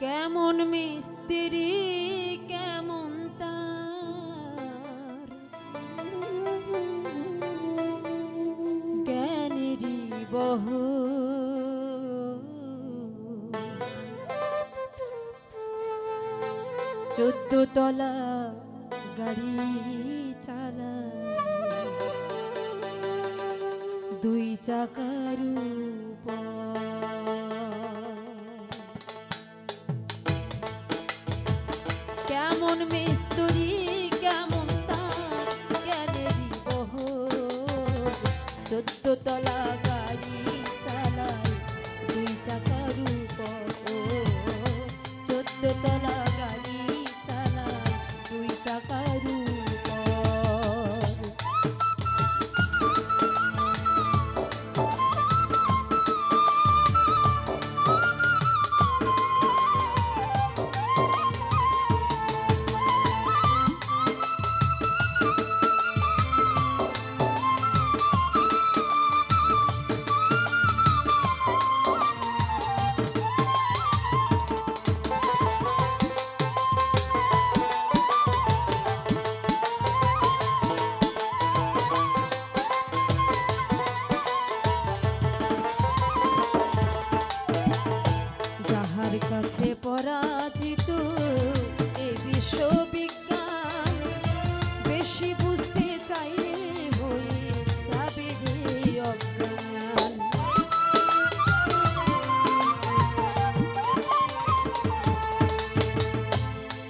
কেমন মিস্ত্রি কেমন তার জ্ঞানেরই বহ 14 তলা গাড়ি চালায় 2 চাকার উপর। কেমন মিস্ত্রি কেমন তার জ্ঞানেরই বহর 14 তলা গাড়ি চালায় 2 চাকার উপর। 14 তলা গাড়ি চালায় 2 চাকার উপর। কাছে পরাজিত এই বিশ্ববিজ্ঞান বেশি বুঝতে চাইলে হয়ে যাবে রে অজ্ঞান।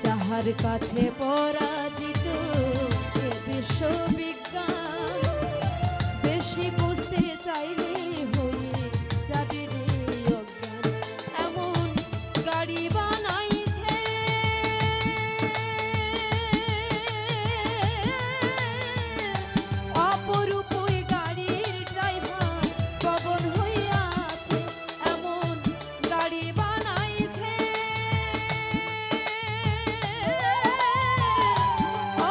যাহার কাছে পরাজিত এই বিশ্ববিজ্ঞান বেশি বুঝতে চাইলে হয়ে যাবে রে অজ্ঞান। এমন গাড়ি বানাইছে অপরূপ গাড়ির ড্রাইভার পবন হইয়াছে। এমন গাড়ি বানাইছে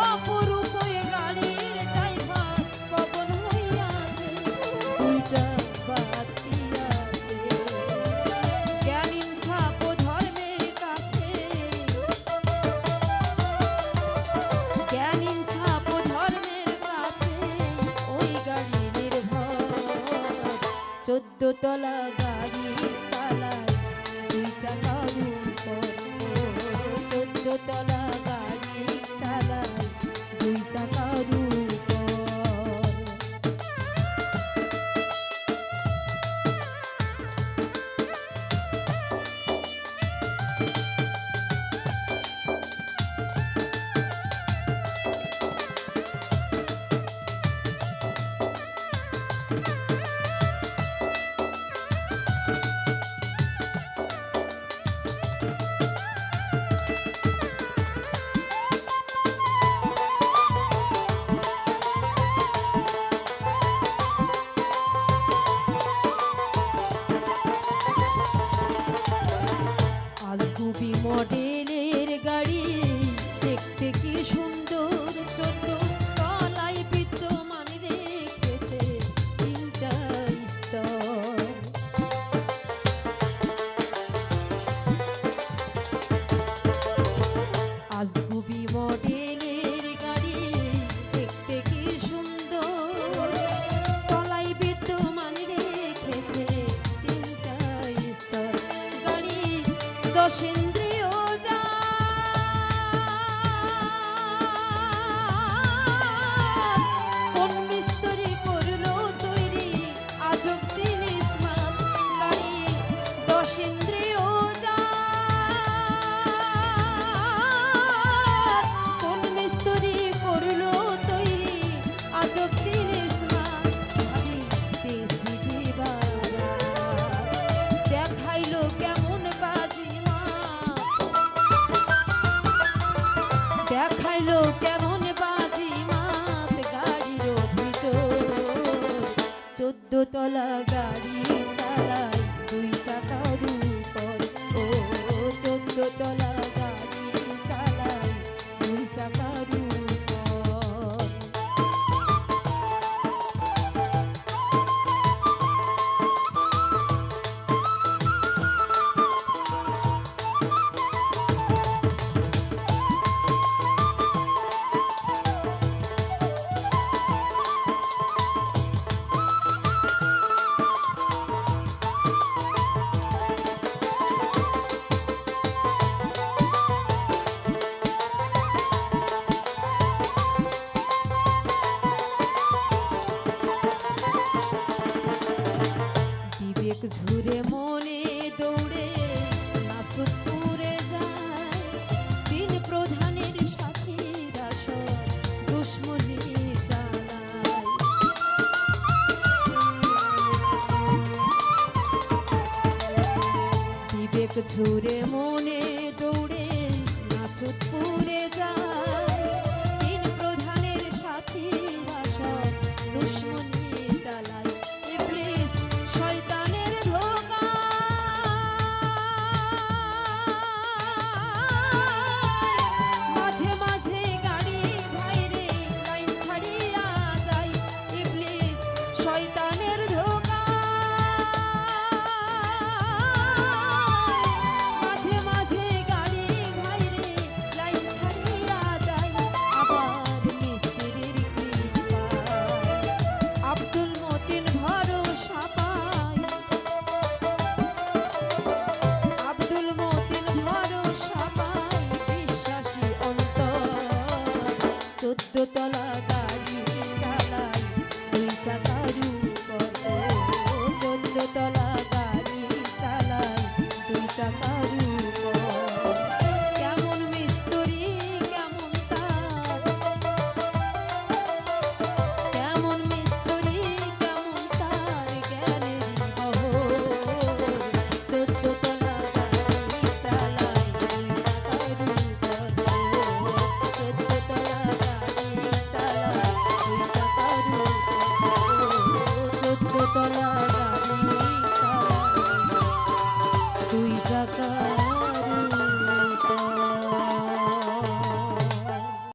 অপরূপ গাড়ির ড্রাইভার পবন হইয়াছে। দুইটা বাদ দিয়াছে জ্ঞান ইনসাফ ও ধর্মের কাছে। জ্ঞান ইনসাফ ও ধর্মের কাছে ওই গাড়ি নির্ভর। 14 তলা গাড়ি চালায় 2 চাকার উপর। 14 তলা গাড়ি চালায় 2 চাকার উপর। আজগুবি মডেলের গাড়ি দেখতে কি সুন্দর। 14 তলায় বিদ্যমান রেখেছে 3টা স্তর। আজগুবি মডেলের গাড়ি দেখতে কি সুন্দর। তলায় বিদ্যমান রেখেছে 3টা স্তর। গাড়ি 10 ইন্দ্রিয় যা কোন মিস্ত্রি করলো তৈরি আজব দিন স্মার্ট। গাড়ি 10 ইন্দ্রিয় যা কোন মিস্ত্রি করলো তৈরি আজব দিন স্মার্ট। ভাবি দেশি দিবারা দেখাইলো কেমন বাজি মার। নাচুদপুরে যায় তিন প্রধানের সাথে রাসর দুশ্মনী চালায় বিবেক ঝুরে মনে দৌড়ে নাচুদপুরে যায় তিন প্রধানের সাথে রাসর দুশ্মনী চালায় ইবলিস শয়তানের ধোঁকা মাঝে মাঝে গাড়ি ভাইরে লাইন ছাড়িয়া যায় ইবলিস শয়তানের ধোঁকা মাঝে মাঝে গাড়ি ভাইরে লাইন ছাড়িয়া যায় আবার মিস্ত্রির কৃপায় আব্দুল মতিন ভরসা পায় আব্দুল মতিন ভরসা পায় বিশ্বাসী অন্তর 14 তলা গাড়ি চালায় দুই চাকার উপর 14 তলা গাড়ি চালায় দুই চাকার উপর কেমন মিস্ত্রি কেমন তার কেমন মিস্ত্রি কেমন তার জ্ঞানের বহর 14 তলা গাড়ি চালায় দুই চাকার উপর 14 তলা গাড়ি চালায় দুই চাকার উপর 14 তলা গাড়ি চালায় দুই চাকার